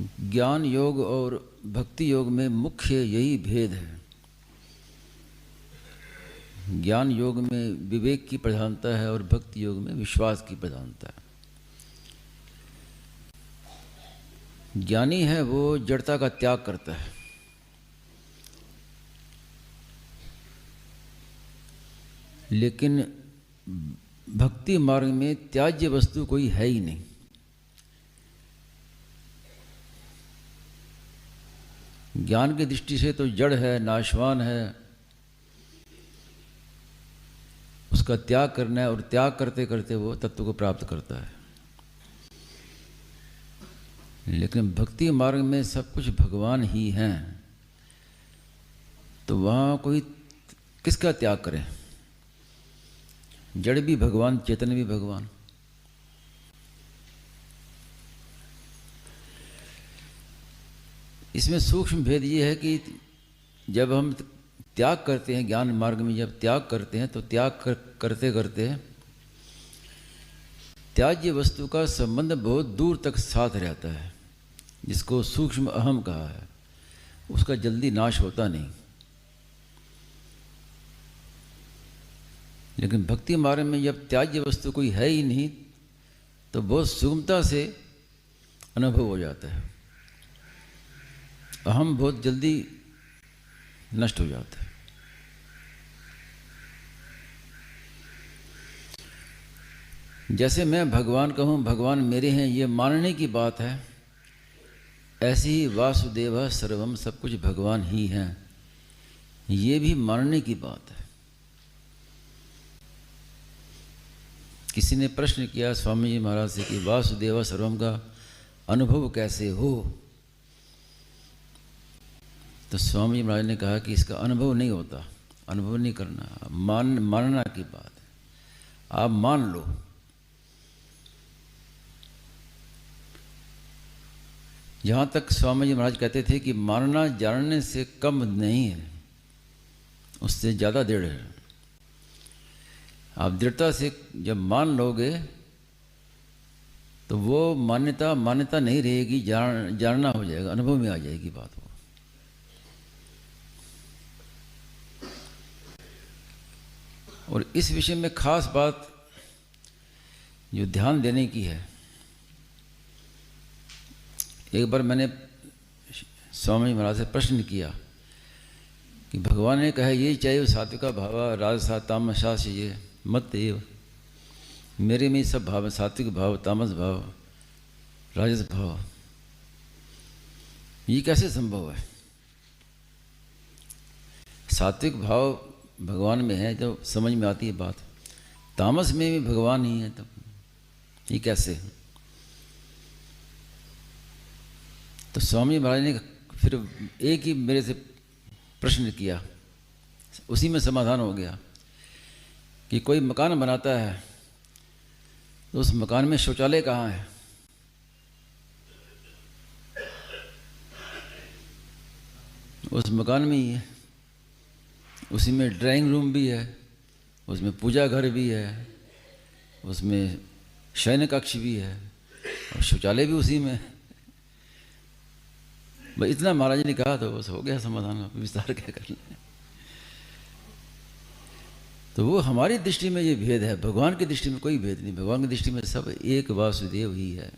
ज्ञान योग और भक्ति योग में मुख्य यही भेद है। ज्ञान योग में विवेक की प्रधानता है और भक्ति योग में विश्वास की प्रधानता है। ज्ञानी है वो जड़ता का त्याग करता है, लेकिन भक्ति मार्ग में त्याज्य वस्तु कोई है ही नहीं। ज्ञान की दृष्टि से तो जड़ है, नाशवान है, उसका त्याग करना है और त्याग करते करते वो तत्व को प्राप्त करता है। लेकिन भक्ति मार्ग में सब कुछ भगवान ही हैं, तो वहाँ कोई किसका त्याग करे? जड़ भी भगवान, चेतन भी भगवान। इसमें सूक्ष्म भेद ये है कि जब हम त्याग करते हैं, ज्ञान मार्ग में जब त्याग करते हैं, तो त्याग करते करते त्याज्य वस्तु का संबंध बहुत दूर तक साथ रहता है, जिसको सूक्ष्म अहम कहा है। उसका जल्दी नाश होता नहीं। लेकिन भक्ति मार्ग में जब त्याज्य वस्तु कोई है ही नहीं, तो बहुत सुगमता से अनुभव हो जाता है। अहम बहुत जल्दी नष्ट हो जाता है। जैसे मैं भगवान कहूँ, भगवान मेरे हैं, ये मानने की बात है, ऐसे ही वासुदेव सर्वम, सब कुछ भगवान ही हैं, ये भी मानने की बात है। किसी ने प्रश्न किया स्वामी जी महाराज से कि वासुदेव सर्वम का अनुभव कैसे हो? तो स्वामी जी महाराज ने कहा कि इसका अनुभव नहीं होता, अनुभव नहीं करना, मानना की बात है। आप मान लो। जहाँ तक स्वामी जी महाराज कहते थे कि मानना जानने से कम नहीं है, उससे ज़्यादा दृढ़ है। आप दृढ़ता से जब मान लोगे तो वो मान्यता नहीं रहेगी, जानना हो जाएगा, अनुभव में आ जाएगी बात। वो और इस विषय में खास बात जो ध्यान देने की है, एक बार मैंने स्वामी महाराज से प्रश्न किया कि भगवान ने कहा ये चाहिए सात्विका भाव राजसा तामसा से ये मत एव, मेरे में सब भाव, सात्विक भाव, तामस भाव, राजस भाव, ये कैसे संभव है? सात्विक भाव भगवान में है तो समझ में आती है बात, तामस में भी भगवान ही है, तब ये कैसे? तो स्वामी महाराज ने फिर एक ही मेरे से प्रश्न किया, उसी में समाधान हो गया कि कोई मकान बनाता है तो उस मकान में शौचालय कहाँ है? उस मकान में ही है। उसी में ड्राइंग रूम भी है, उसमें पूजा घर भी है, उसमें शयन कक्ष भी है और शौचालय भी उसी में है। भाई इतना महाराज ने कहा तो बस हो गया समाधान, विस्तार क्या कर लें। तो वो हमारी दृष्टि में ये भेद है, भगवान की दृष्टि में कोई भेद नहीं। भगवान की दृष्टि में सब एक वासुदेव ही है।